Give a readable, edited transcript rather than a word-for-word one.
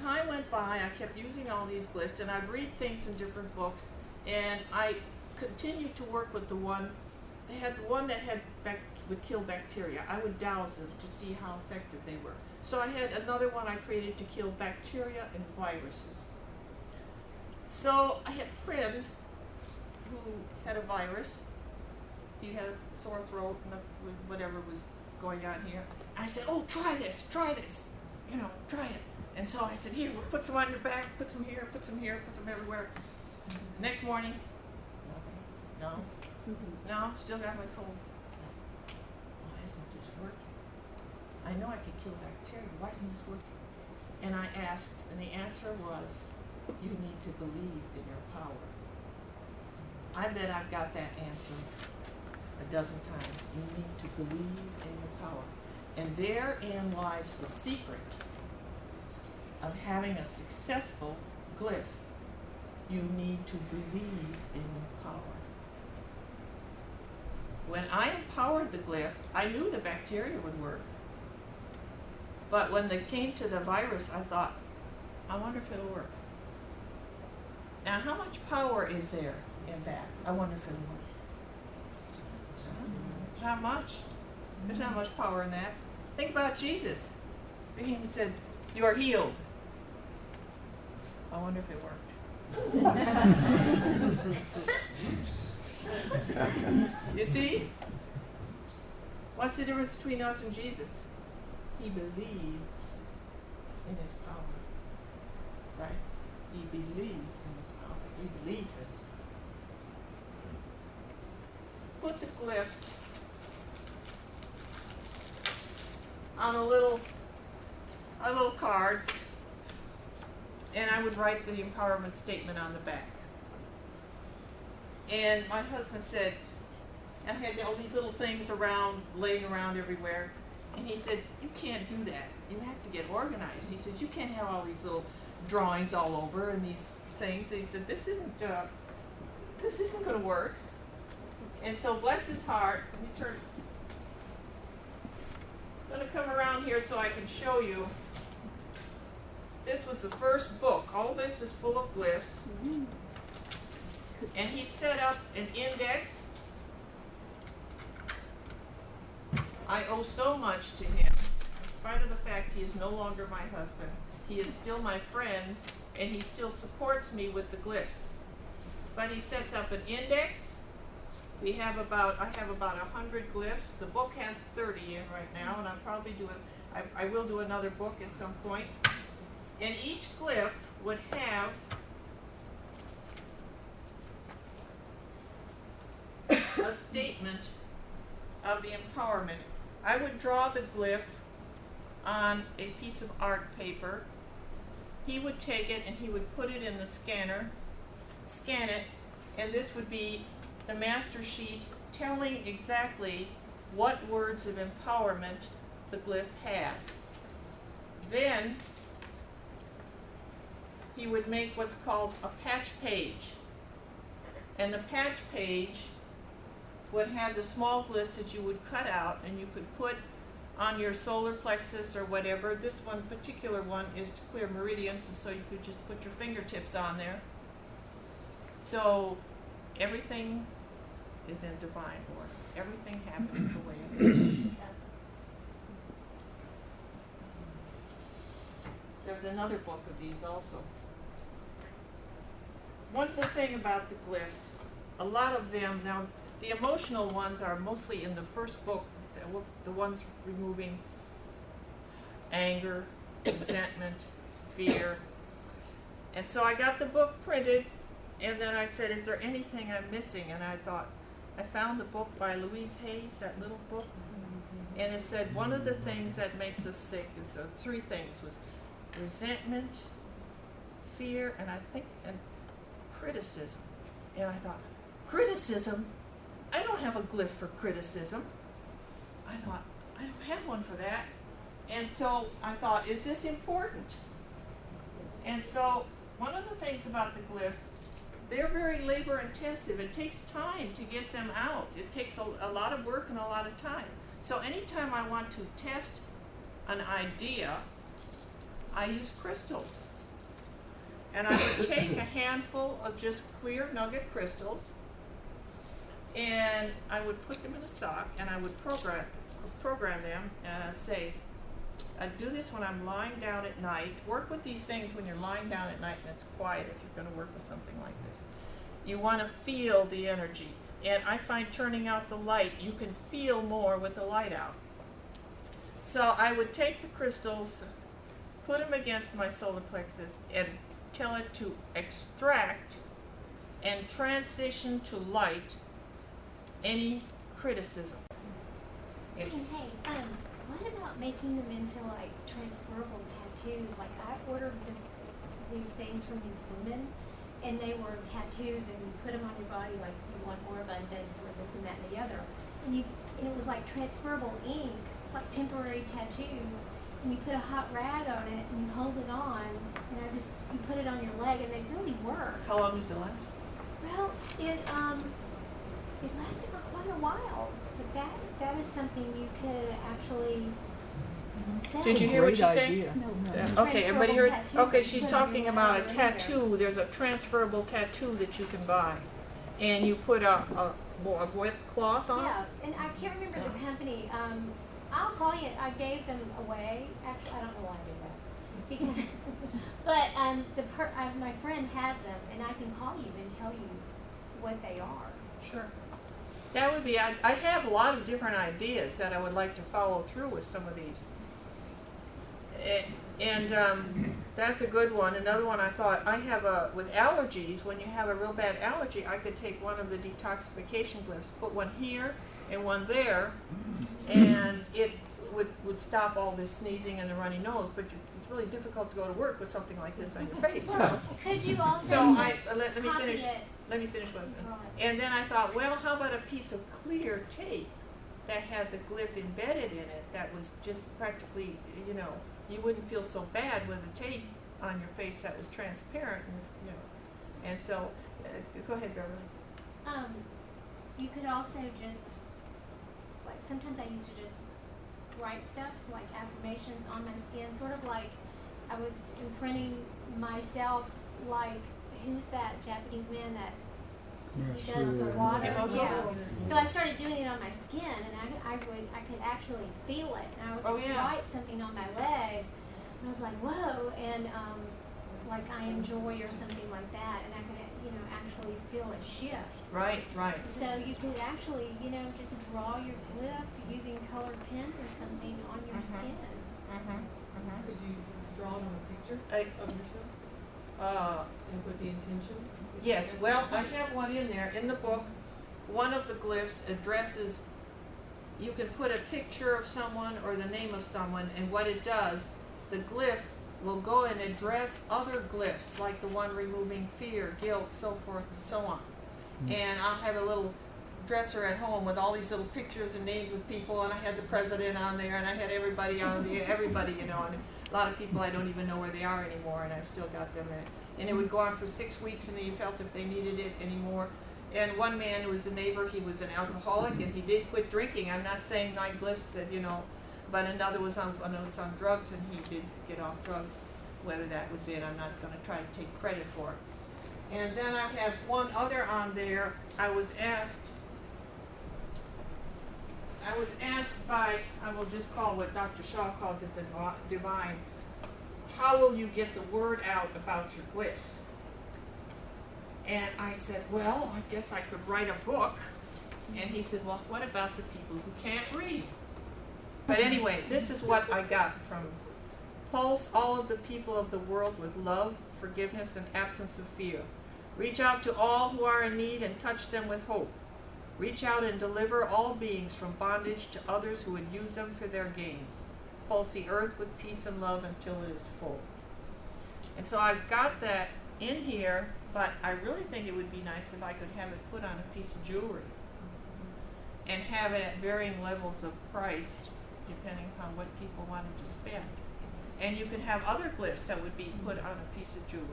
time went by, I kept using all these glyphs, and I'd read things in different books, and I continued to work with the one. They had the one that would kill bacteria. I would douse them to see how effective they were. So I had another one I created to kill bacteria and viruses. So I had a friend who had a virus. He had a sore throat and whatever was going on here. And I said, oh, try this, you know, try it. And so I said, here, put some on your back, put some here, put some here, put some everywhere. Next morning, nothing, no, no, still got my cold. Why isn't this working? I know I could kill bacteria, why isn't this working? And I asked, and the answer was, you need to believe in your power. I bet I've got that answer a dozen times. You need to believe in your power. And therein lies the secret of having a successful glyph. You need to believe in your power. When I empowered the glyph, I knew the bacteria would work. But when they came to the virus, I thought, I wonder if it'll work. Now, how much power is there in that? I wonder if it'll work. Not much. There's not much power in that. Think about Jesus. He said, you are healed. I wonder if it worked. You see? What's the difference between us and Jesus? He believes in his power. Right? He believes in his power. He believes in his power. Put the glyphs on a little card, and I would write the empowerment statement on the back. And my husband said, and I had all these little things laying around everywhere, and he said, you can't do that. You have to get organized. He says, you can't have all these little drawings all over and these things. And he said, this isn't going to work. And so, bless his heart, I'm going to come around here so I can show you. This was the first book. All this is full of glyphs. And he set up an index. I owe so much to him. In spite of the fact he is no longer my husband, he is still my friend, and he still supports me with the glyphs. But he sets up an index. I have about 100 glyphs. The book has 30 in right now, and I will do another book at some point. And each glyph would have a statement of the empowerment. I would draw the glyph on a piece of art paper. He would take it and he would put it in the scanner, scan it, and this would be the master sheet telling exactly what words of empowerment the glyph had. Then he would make what's called a patch page. And the patch page would have the small glyphs that you would cut out and you could put on your solar plexus or whatever. This one particular one is to clear meridians, and so you could just put your fingertips on there. So everything is in divine order. Everything happens the way it's supposed to happen. There's another book of these also. One thing about the glyphs, a lot of them, now the emotional ones are mostly in the first book, the ones removing anger, resentment, fear. And so I got the book printed, and then I said, is there anything I'm missing? And I thought, I found the book by Louise Hayes, that little book, and it said one of the things that makes us sick is three things, was resentment, fear, and and criticism. And I thought, criticism? I don't have a glyph for criticism. I thought, I don't have one for that. And so I thought, is this important? And so one of the things about the glyphs, they're very labor intensive. It takes time to get them out. It takes a lot of work and a lot of time. So anytime I want to test an idea, I use crystals. And I would take a handful of just clear nugget crystals, and I would put them in a sock, and I would program them, and say, I do this when I'm lying down at night. Work with these things when you're lying down at night and it's quiet if you're going to work with something like this. You want to feel the energy. And I find turning out the light, you can feel more with the light out. So I would take the crystals, put them against my solar plexus, and tell it to extract and transition to light any criticism. Jean, hey, what about making them into like transferable tattoos? Like I ordered these things from these women, and they were tattoos, and you put them on your body like you want more abundance or this and that and the other, and it was like transferable ink, like temporary tattoos, and you put a hot rag on it and you hold it on, and you put it on your leg, and they really work. How long does it last? Well, it lasted for quite a while, but that is something you could actually sell. Did you hear what she's saying? No. Okay, everybody heard? Tattoo Okay, you she's put on talking your about a leg or tattoo. There's a transferable tattoo that you can buy. And you put a wet cloth on? Yeah, and I can't remember the company. I'll call you. I gave them away. Actually, I don't know why I did that. Because, but my friend has them, and I can call you and tell you what they are. Sure. That would be, I have a lot of different ideas that I would like to follow through with some of these. And that's a good one. Another one I thought, with allergies, when you have a real bad allergy, I could take one of the detoxification glyphs, put one here and one there, and it would stop all this sneezing and the runny nose, but it's really difficult to go to work with something like this on your face. Well, could you also So let me finish. Let me finish one. And then I thought, well, how about a piece of clear tape that had the glyph embedded in it that was just practically, you wouldn't feel so bad with the tape on your face that was transparent, and so, go ahead, Beverly. You could also just, like, sometimes I used to just write stuff, like affirmations on my skin, sort of like I was imprinting myself, like, who's that Japanese man that does the water? Yeah. So I started doing it on my skin, and I could actually feel it, and I would just write something on my leg, and I was like, whoa, and like I enjoy or something like that, and I could actually feel a shift. Right. So you could actually just draw your glyphs using colored pens or something on your skin. Could you draw it on a picture of yourself and put the intention? Yes, well, I have one in there. In the book, one of the glyphs addresses, you can put a picture of someone or the name of someone, and what it does, the glyph will go and address other glyphs, like the one removing fear, guilt, so forth and so on. And I'll have a little dresser at home with all these little pictures and names of people, and I had the president on there, and I had everybody on there, and a lot of people I don't even know where they are anymore, and I've still got them in it. And it would go on for 6 weeks, and then you felt if they needed it anymore. And one man who was a neighbor, he was an alcoholic, and he did quit drinking. I'm not saying my glyphs said, but another was on drugs, and he did get off drugs. Whether that was it, I'm not going to try to take credit for it. And then I have one other on there. I was asked by, I will just call what Dr. Shaw calls it the divine, how will you get the word out about your glyphs? And I said, well, I guess I could write a book. And he said, well, what about the people who can't read? But anyway, this is what I got from Pulse all of the people of the world with love, forgiveness, and absence of fear. Reach out to all who are in need and touch them with hope. Reach out and deliver all beings from bondage to others who would use them for their gains. Pulse the earth with peace and love until it is full. And so I've got that in here, but I really think it would be nice if I could have it put on a piece of jewelry and have it at varying levels of price depending upon what people wanted to spend. And you could have other glyphs that would be put on a piece of jewelry.